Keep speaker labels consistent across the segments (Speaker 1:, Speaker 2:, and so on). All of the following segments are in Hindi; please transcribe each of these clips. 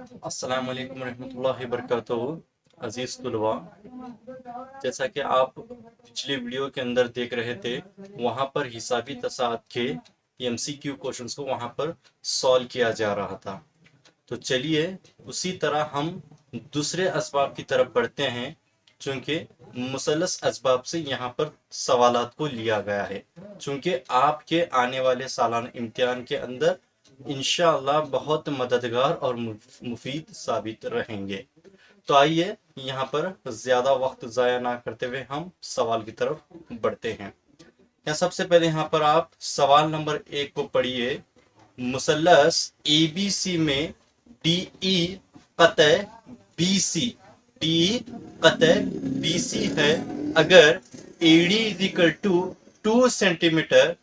Speaker 1: अस्सलाम वालेकुम रहमतुल्लाहि वबरकातुहू। अजीज तुलवा, जैसा कि आप पिछले वीडियो के अंदर देख रहे थे, वहां पर हिसाबी तसाद के एमसीक्यू क्वेश्चंस को वहां पर सॉल्व किया जा रहा था। तो चलिए उसी तरह हम दूसरे असबाब की तरफ बढ़ते हैं, चूंकि मुसलस असबाब से यहाँ पर सवालात को लिया गया है, चूंकि आपके आने वाले सालाना इम्तिहान के अंदर इंशाअल्लाह बहुत मददगार और मुफीद साबित रहेंगे। तो आइए यहाँ पर ज्यादा वक्त जाया ना करते हुए हम सवाल की तरफ बढ़ते हैं। यहाँ सबसे पहले यहाँ पर आप सवाल नंबर 1 को पढ़िए। मुसल्लस एबीसी में डीई कतः बीसी, डीई कतः बीसी है अगर AD is equal to 2 centimetre,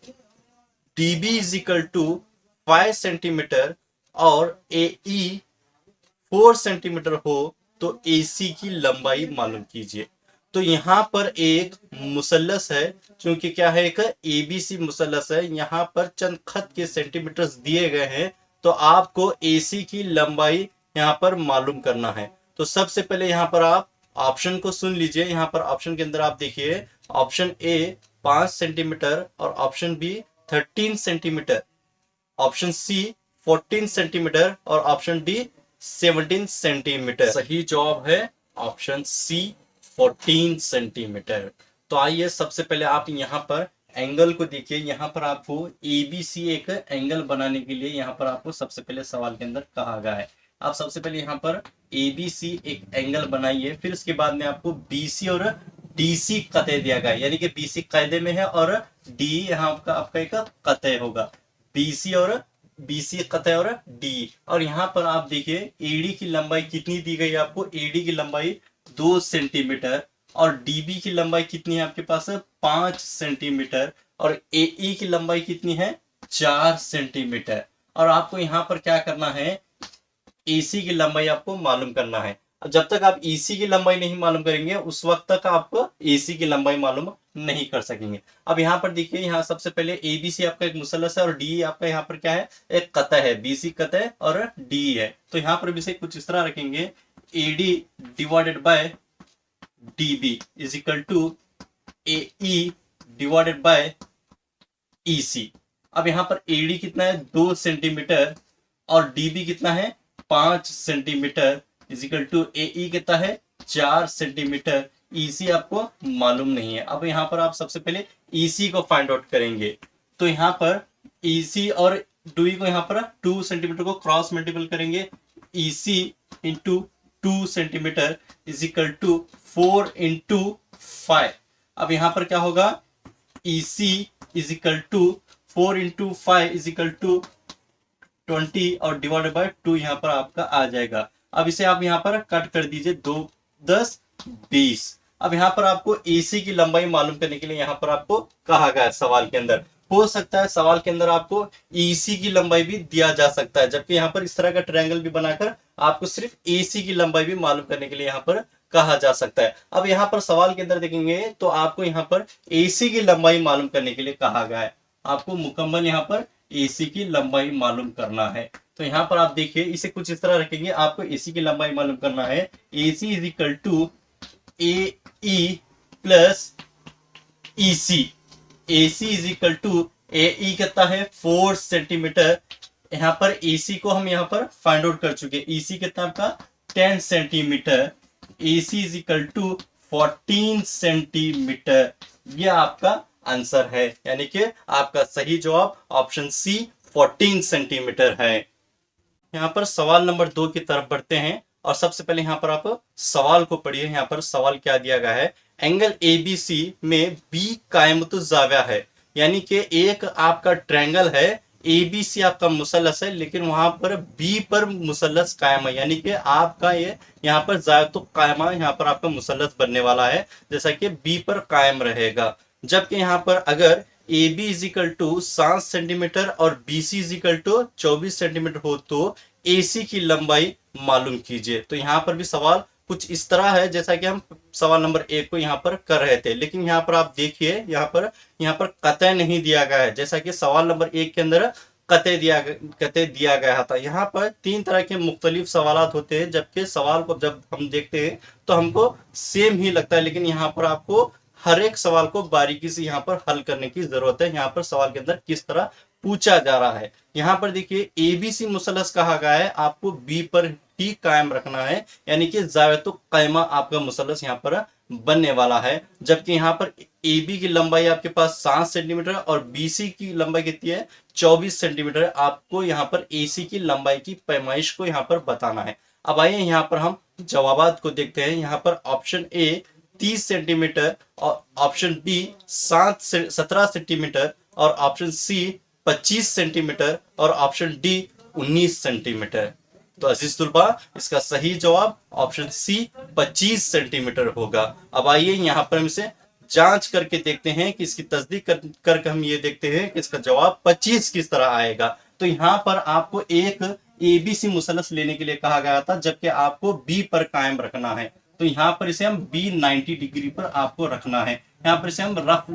Speaker 1: DB is equal to 5 centimetre और एई 4 सेंटीमीटर हो तो एसी की लंबाई मालूम कीजिए। तो यहाँ पर एक मुसल्लस है, क्योंकि क्या है, एक एबीसी मुसल्लस है। यहाँ पर चंद खत के सेंटीमीटर्स दिए गए हैं, तो आपको एसी की लंबाई यहाँ पर मालूम करना है। तो सबसे पहले यहाँ पर आप ऑप्शन को सुन लीजिए। यहाँ पर ऑप्शन के अंदर आप देखिए, ऑप्शन ए 5 सेंटीमीटर और option B 13 centimetre, option C 14 centimetre और ऑप्शन डी 17 सेंटीमीटर। सही जवाब है ऑप्शन सी 14 सेंटीमीटर। तो आइए सबसे पहले आप यहाँ पर एंगल को देखिए। यहाँ पर आपको एबीसी एक एंगल बनाने के लिए यहाँ पर आपको सबसे पहले सवाल के अंदर कहा गया है, आप सबसे पहले यहाँ पर एबीसी एक एंगल बनाइए। फिर उसके बाद में आपको बीसी और डीसी कतः दिया गया है, यानी कि बीसी कायदे में है और डी यहाँ आपका एक कतः होगा। बीसी कतः और डी। और यहाँ पर आप देखिए एडी की लंबाई कितनी दी गई है आपको, एडी की लंबाई 2 सेंटीमीटर और डीबी की लंबाई कितनी है आपके पास, 5 सेंटीमीटर और एई की लंबाई कितनी है, 4 सेंटीमीटर। और आपको यहाँ पर क्या करना है, एसी की लंबाई आपको मालूम करना है। अब जब तक आप ईसी की लंबाई नहीं मालूम करेंगे उस वक्त तक आपको एसी की लंबाई मालूम नहीं कर सकेंगे। अब यहाँ पर देखिए, यहाँ सबसे पहले एबीसी आपका एक मुसल्लस है और डी आपका यहाँ पर क्या है, एक कतः है, बीसी कतः और डी है। तो यहाँ पर भी से कुछ इस तरह रखेंगे, AD divided by DB is equal to AE divided by EC. अब यहाँ पर एडी कितना है, 2 सेंटीमीटर और डीबी कितना है, 5 सेंटीमीटर इज इक्वल टू एई कितना है, 4 सेंटीमीटर। ईसी आपको मालूम नहीं है। अब यहाँ पर आप सबसे पहले ईसी को फाइंड आउट करेंगे। तो यहाँ पर ईसी और डीई को यहाँ पर 2 सेंटीमीटर को क्रॉस मल्टीपल करेंगे, EC into 2 centimetre is equal to 4 into 5। अब यहाँ पर क्या होगा, EC is equal to 4 into 5 is equal to 20 और डिवाइडेड बाय 2 यहाँ पर आपका आ जाएगा। अब इसे आप यहाँ पर कट कर दीजिए, 2 10 20। अब यहाँ पर आपको एसी की लंबाई मालूम करने के लिए यहाँ पर आपको कहा गया है सवाल के अंदर। हो सकता है सवाल के अंदर आपको ईसी की लंबाई भी दिया जा सकता है, जबकि यहाँ पर इस तरह का ट्रायंगल भी बनाकर आपको सिर्फ एसी की लंबाई भी मालूम करने के लिए यहाँ पर कहा जा सकता है। अब यहाँ पर सवाल के अंदर देखेंगे तो आपको यहाँ पर एसी की लंबाई मालूम करने के लिए कहा गया है, आपको मुकम्मल यहाँ पर एसी की लंबाई मालूम करना है। तो यहाँ पर आप देखिए, इसे कुछ इस तरह रखेंगे, आपको एसी की लंबाई मालूम करना है। AC is equal to A E plus EC, AC is equal to A कितना है, 4 सेंटीमीटर। यहाँ पर एसी को हम यहाँ पर फाइंड आउट कर चुके, एसी कितना आपका 10 centimetre, AC is equal to 14 centimetre. यह आपका आंसर है, यानी कि आपका सही जवाब ऑप्शन सी 14 सेंटीमीटर है। यहाँ पर सवाल नंबर 2 की तरफ बढ़ते हैं और सबसे पहले यहाँ पर आप सवाल को पढ़िए। यहाँ पर सवाल क्या दिया गया है, एंगल एबीसी में बी कायमतुज़्ज़ाविया है, यानी कि एक आपका ट्रायंगल है, एबीसी आपका मुसल्लस है, लेकिन वहां पर बी पर मुसल्लस कायम है, यानी कि आपका ये यहाँ पर ज़ायतुल कायमा यहाँ पर आपका मुसल्लस बनने वाला है, जैसा कि बी पर कायम रहेगा। जबकि यहाँ पर अगर A B is equal to 7 centimetre और B C is equal to 24 centimetre हो तो ए सी की लंबाई मालूम कीजिए। तो यहाँ पर भी सवाल कुछ इस तरह है जैसा कि हम सवाल नंबर 1 को यहाँ पर कर रहे थे, लेकिन यहाँ पर आप देखिए, यहाँ पर कतः नहीं दिया गया है। जैसा कि सवाल नंबर 1 के अंदर कते दिया गया था। यहाँ पर 3 तरह के मुख्तलिफ सवालात होते हैं, जबकि सवाल को जब हम देखते हैं तो हमको सेम ही लगता है, लेकिन यहाँ पर आपको हर एक सवाल को बारीकी से यहाँ पर हल करने की जरूरत है। यहाँ पर सवाल के अंदर किस तरह पूछा जा रहा है। यहाँ पर देखिए एबीसी मुसलस कहा गया है, आपको बी पर ही कायम रखना है, यानी कि जावेतु कैमा आपका मुसलस यहाँ पर बनने वाला है। जबकि यहाँ पर AB की लंबाई आपके पास 7 सेंटीमीटर और BC की लंबाई कितनी है 24 सेंटीमीटर। आपको यहाँ पर AC की लंबाई की पैमाइश को यहाँ पर बताना है। अब आइए यहाँ पर हम जवाबात को देखते हैं। यहाँ पर ऑप्शन ए 30 सेंटीमीटर और ऑप्शन बी 17 सेंटीमीटर और ऑप्शन सी 25 सेंटीमीटर और ऑप्शन डी 19 सेंटीमीटर। तो अजीज तुलबा इसका सही जवाब ऑप्शन सी 25 सेंटीमीटर होगा। अब आइए यहाँ पर हम इसे जांच करके देखते हैं कि इसकी तस्दीक करके हम ये देखते हैं कि इसका जवाब 25 किस तरह आएगा। तो यहाँ पर आपको एक एबीसी मुसलस लेने के लिए कहा गया था, जबकि आपको बी पर कायम रखना है। तो यहाँ पर इसे हम बी 90 डिग्री पर आपको रखना है। यहाँ पर इसे हम रफ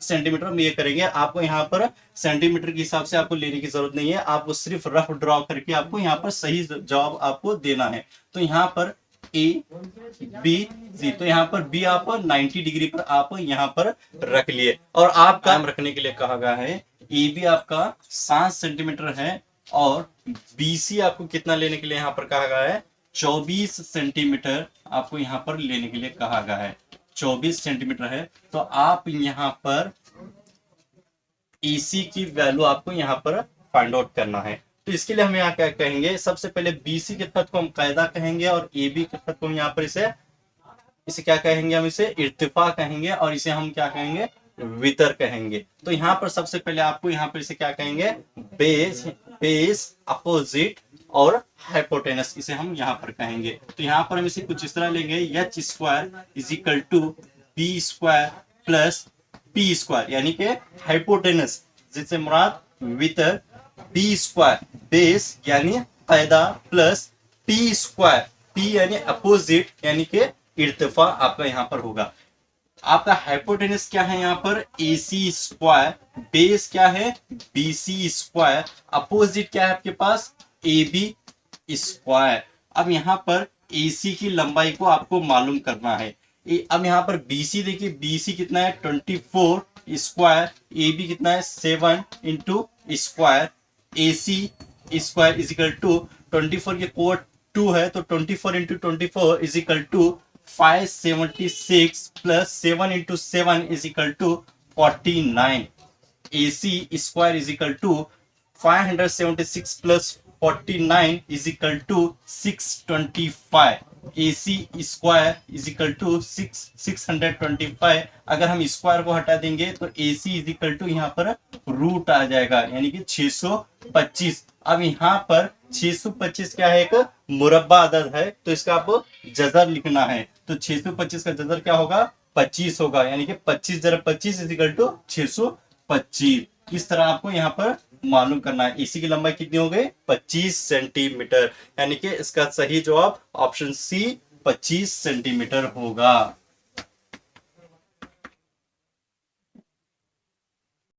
Speaker 1: सेंटीमीटर में ये करेंगे। आपको यहाँ पर सेंटीमीटर के हिसाब से आपको लेने की जरूरत नहीं है, आपको सिर्फ रफ ड्रॉ करके आपको यहाँ पर सही जवाब आपको देना है। तो यहाँ पर ए बी सी, तो यहाँ पर बी आप 90 डिग्री पर आप यहाँ पर रख लिए। और आप कायम रखने के लिए कहा गया है ए बी आपका 7 सेंटीमीटर है और BC आपको कितना लेने के लिए यहाँ पर कहा गया है 24 सेंटीमीटर आपको यहाँ पर लेने के लिए कहा गया है। 24 सेंटीमीटर है। तो आप यहाँ पर AC की वैल्यू आपको यहाँ पर फाइंड आउट करना है। तो इसके लिए हम यहाँ क्या कहेंगे, सबसे पहले BC के खत को हम कायदा कहेंगे और AB के खत को यहाँ पर इसे क्या कहेंगे, हम इसे इर्तिफा कहेंगे और इसे हम क्या कहेंगे वितर कहेंगे। तो यहाँ पर सबसे पहले आपको यहाँ पर इसे क्या कहेंगे बेस अपोजिट और हाइपोटेनस, इसे हम यहाँ पर कहेंगे। तो यहाँ पर हम इसे कुछ इस तरह लेंगे H square is equal to B square plus P square, यानी कि हाइपोटेनस जिससे मुराद वितर, बी स्क्वायर बेस यानी कायदा प्लस पी स्क्वायर, पी यानी अपोजिट यानी कि इर्तिफा आपका यहाँ पर होगा। आपका हाइपोटेनस क्या है यहाँ पर AC स्क्वायर, बेस क्या है BC स्क्वायर, अपोजिट क्या है आपके पास AB स्क्वायर। अब यहाँ पर AC की लंबाई को आपको मालूम करना है। अब यहाँ पर BC देखिए, BC कितना है 24 स्क्वायर, AB कितना है 7 into square, AC square is equal to 24 के कोड 2 है तो 24 into 24 is equal to 576 plus 7 into 7 is equal to 49। AC square is equal to 576 plus 49 is equal to 625। AC square is equal to 625। अगर हम स्क्वायर को हटा देंगे तो AC इज इक्वल टू यहाँ पर रूट आ जाएगा, यानी कि 625। अब यहाँ पर 625 क्या है, एक मुरब्बा अदद है, तो इसका आपको जजर लिखना है। तो 625 का जजर क्या होगा 25 होगा, यानी कि 25 जरा 25 इज इक्वल टू 625। इस तरह आपको यहाँ पर मालूम करना है। इसी की लंबाई कितनी हो गई 25 सेंटीमीटर, यानी कि इसका सही जवाब ऑप्शन सी 25 सेंटीमीटर होगा।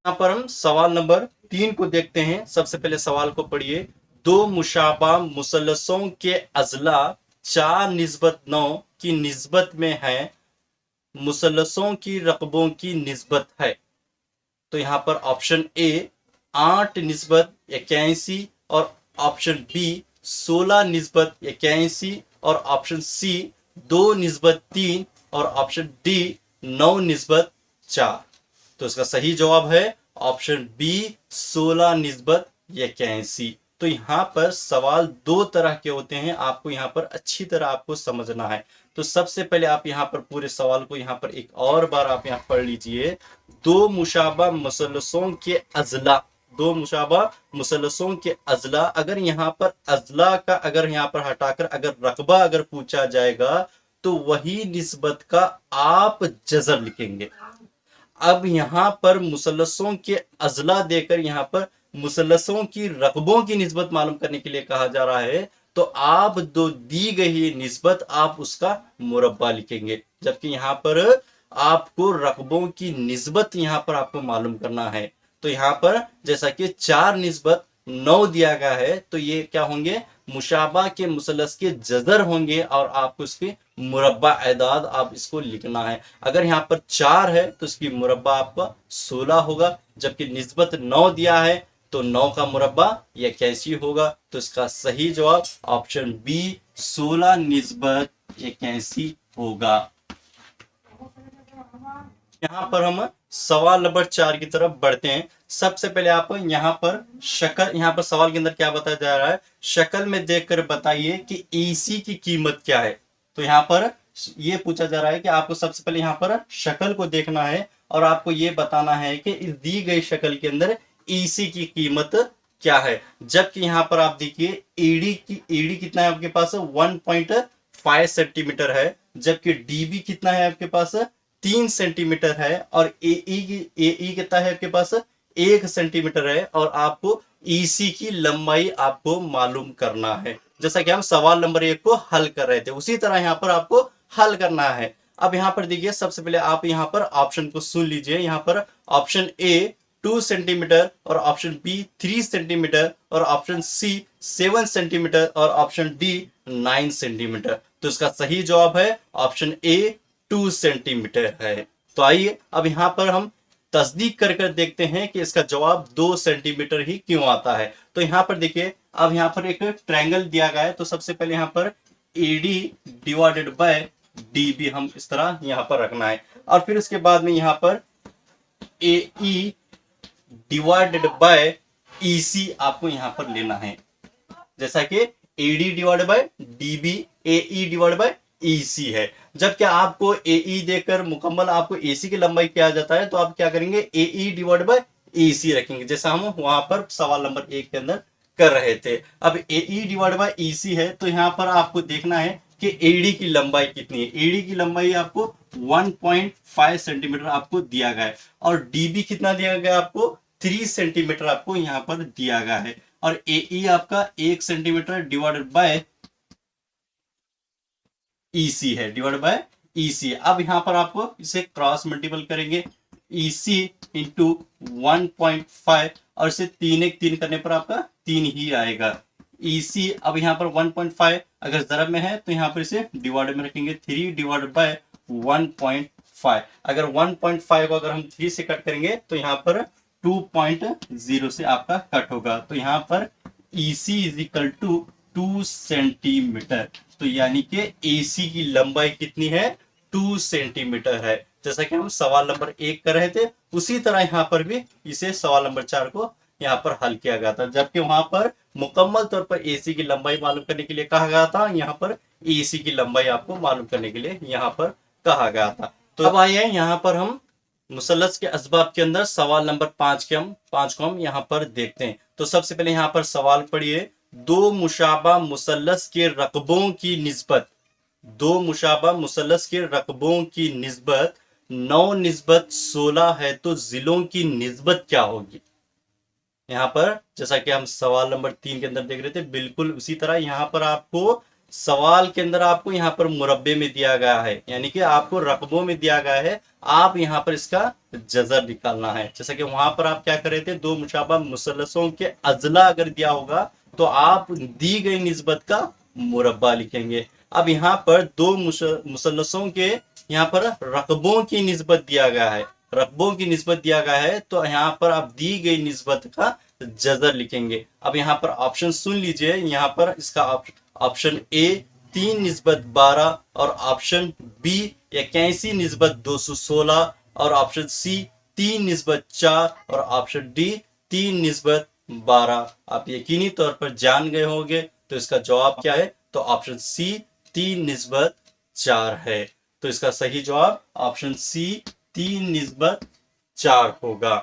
Speaker 1: यहाँ पर हम सवाल नंबर 3 को देखते हैं। सबसे पहले सवाल को पढ़िए। दो मुशाबा मुसल्लसों के अजला 4/9 की निस्बत में है, मुसल्लसों की रकबों की निस्बत है। तो यहाँ पर ऑप्शन ए 8/81 और ऑप्शन बी 16/81 और ऑप्शन सी 2/3 और ऑप्शन डी 9/4। तो इसका सही जवाब है ऑप्शन बी 16/81। तो यहाँ पर सवाल 2 तरह के होते हैं, आपको यहाँ पर अच्छी तरह आपको समझना है। तो सबसे पहले आप यहाँ पर पूरे सवाल को यहाँ पर एक और बार आप यहाँ पढ़ लीजिए। दो मुशाबा मुसल्लसों के अजला, दो मुशाबा मुसल्लसों के अजला, अगर यहाँ पर अजला का अगर यहाँ पर हटाकर अगर रकबा अगर पूछा जाएगा तो वही निस्बत का आप जज़र लिखेंगे। अब यहाँ पर मुसल्लसों के अजला देकर यहाँ पर मुसल्लसों की रकबों की निस्बत मालूम करने के लिए कहा जा रहा है, तो आप दो दी गई निस्बत आप उसका मुरब्बा लिखेंगे। जबकि यहाँ पर आपको रकबों की निस्बत यहाँ पर आपको मालूम करना है। तो यहाँ पर जैसा कि 4/9 9 दिया गया है तो ये क्या होंगे, मुशाबा के मुसल्लस के जजर होंगे और आपको इसकी मुरब्बा एदाद आप इसको लिखना है। अगर यहाँ पर 4 है तो इसकी मुरब्बा आपका 16 होगा, जबकि निस्बत 9 दिया है तो 9 का मुरब्बा यह कैसी होगा, तो इसका सही जवाब ऑप्शन बी 16 निस्बत इक्यासी होगा। यहाँ पर हम सवाल नंबर 4 की तरफ बढ़ते हैं। सबसे पहले आप यहाँ पर शक्ल, यहाँ पर सवाल के अंदर क्या बताया जा रहा है, शक्ल में देखकर बताइए कि ईसी की कीमत क्या है। तो यहाँ पर ये पूछा जा रहा है कि आपको सबसे पहले यहाँ पर शक्ल को देखना है और आपको ये बताना है कि इस दी गई शक्ल के अंदर ईसी की कीमत क्या है। जबकि यहाँ पर आप देखिए ईडी कितना है आपके पास, 1.5 सेंटीमीटर है, जबकि डीबी कितना है आपके पास, 3 सेंटीमीटर है, और एई कितना है आपके पास, 1 सेंटीमीटर है, और आपको ईसी की लंबाई आपको मालूम करना है। जैसा कि हम सवाल नंबर 1 को हल कर रहे थे उसी तरह यहाँ पर आपको हल करना है। अब यहाँ पर देखिए सबसे पहले आप यहाँ पर ऑप्शन को सुन लीजिए। यहाँ पर ऑप्शन ए 2 सेंटीमीटर और ऑप्शन बी 3 सेंटीमीटर और ऑप्शन सी 7 सेंटीमीटर और ऑप्शन डी 9 सेंटीमीटर। तो इसका सही जवाब है ऑप्शन ए 2 सेंटीमीटर है। तो आइए अब यहाँ पर हम तस्दीक कर कर देखते हैं कि इसका जवाब 2 सेंटीमीटर ही क्यों आता है। तो यहाँ पर देखिए अब यहाँ पर एक ट्रायंगल दिया गया है, तो सबसे पहले यहाँ पर एडी डिवाइडेड बाय डीबी हम इस तरह यहाँ पर रखना है, और फिर उसके बाद में यहाँ पर एई डिवाइडेड बाय ईसी आपको यहाँ पर लेना है। जैसा कि AD divided by DB AE divided by EC है। जब क्या आपको एई देकर मुकम्मल आपको एसी की लंबाई किया जाता है तो आप क्या करेंगे, एई डिवाइडेड बाय ईसी रखेंगे, जैसा हम वहां पर सवाल नंबर 1 के अंदर कर रहे थे। अब एई डिवाइडेड बाय ईसी है तो यहाँ पर आपको देखना है कि एडी की लंबाई कितनी है। एडी की लंबाई आपको 1.5 सेंटीमीटर आपको दिया गया है, और डीबी कितना दिया गया आपको, 3 सेंटीमीटर आपको यहाँ पर दिया गया है, और एई आपका 1 सेंटीमीटर डिवाइडेड बाय ईसी है, डिवाइड बाय ईसी। अब यहाँ पर आपको इसे क्रॉस मल्टीपल करेंगे, ईसी इंटू 1.5 और इसे 3 1 3 करने पर आपका 3 ही आएगा। ईसी अब यहाँ पर 1.5 अगर जरब में है तो यहाँ पर इसे डिवाइड में रखेंगे, 3 डिवाइड बाय 1.5। अगर 1.5 को अगर हम 3 से कट करेंगे तो यहाँ पर 2.0 से आपका कट होगा। तो यहाँ पर EC is equal to 2 centimetre. तो यानी कि एसी की लंबाई कितनी है, 2 सेंटीमीटर है। जैसा कि हम सवाल नंबर 1 कर रहे थे उसी तरह यहाँ पर भी इसे सवाल नंबर 4 को यहाँ पर हल किया गया था, जबकि वहां पर मुकम्मल तौर पर एसी की लंबाई मालूम करने के लिए कहा गया था, यहाँ पर एसी की लंबाई आपको मालूम करने के लिए यहाँ पर कहा गया था। तो अब आइए यहाँ पर हम मुसल्लस के असबाब के अंदर सवाल नंबर 5 को हम यहाँ पर देखते हैं। तो सबसे पहले यहाँ पर सवाल पढ़िए, 2 मुशाबा मुसल्लस के रकबों की निस्बत, 2 मुशाबा मुसल्लस के रकबों की निस्बत 9 निस्बत 16 है तो जिलों की निस्बत क्या होगी। यहाँ पर जैसा कि हम सवाल नंबर 3 के अंदर देख रहे थे बिल्कुल उसी तरह यहाँ पर आपको सवाल के अंदर आपको यहाँ पर मुरब्बे में दिया गया है, यानी कि आपको रकबों में दिया गया है, आप यहाँ पर इसका जजर निकालना है। जैसा कि वहां पर आप क्या कर रहे थे, 2 मुशाबा मुसल्लसों के अजला अगर दिया होगा तो आप दी गई निस्बत का मुरब्बा लिखेंगे। अब यहाँ पर 2 मुसल्लसों के यहाँ पर रकबों की निस्बत दिया गया है, रकबों की निस्बत दिया गया है तो यहाँ पर आप दी गई निस्बत का जजर लिखेंगे। अब यहाँ पर ऑप्शन सुन लीजिए, यहाँ पर इसका ऑप्शन ए 3 निस्बत 12 और ऑप्शन बी 81 निस्बत 216 और ऑप्शन सी 3 निस्बत 4 और ऑप्शन डी 3 निस्बत 12। आप यकीनी तौर पर जान गए होंगे तो इसका जवाब क्या है, तो ऑप्शन सी 3 निस्बत 4 है। तो इसका सही जवाब ऑप्शन सी 3 निस्बत 4 होगा।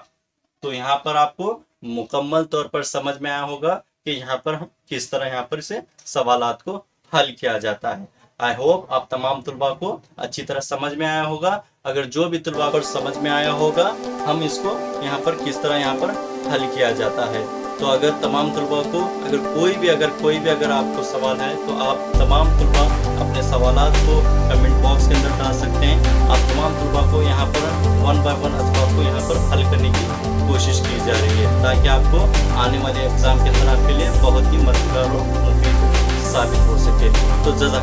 Speaker 1: तो यहाँ पर आपको मुकम्मल तौर पर समझ में आया होगा कि यहाँ पर हम किस तरह यहाँ पर इसे सवालात को हल किया जाता है। आई होप आप तमाम तुलबा को अच्छी तरह समझ में आया होगा। अगर जो भी तुलबा पर समझ में आया होगा हम इसको यहाँ पर किस तरह यहाँ पर हल किया जाता है। तो अगर तमाम तुलबा को अगर कोई भी अगर आपको सवाल है तो आप तमाम तुलबा अपने सवालात को कमेंट बॉक्स के अंदर डाल सकते हैं। आप तमाम तुलबा को यहाँ पर 1 बाय 1 असबाब को यहाँ पर हल करने की कोशिश की जा रही है, ताकि आपको आने वाले एग्जाम के अंदर आपके लिए बहुत ही मददगार और मुफीद साबित हो सके। तो जज़ाक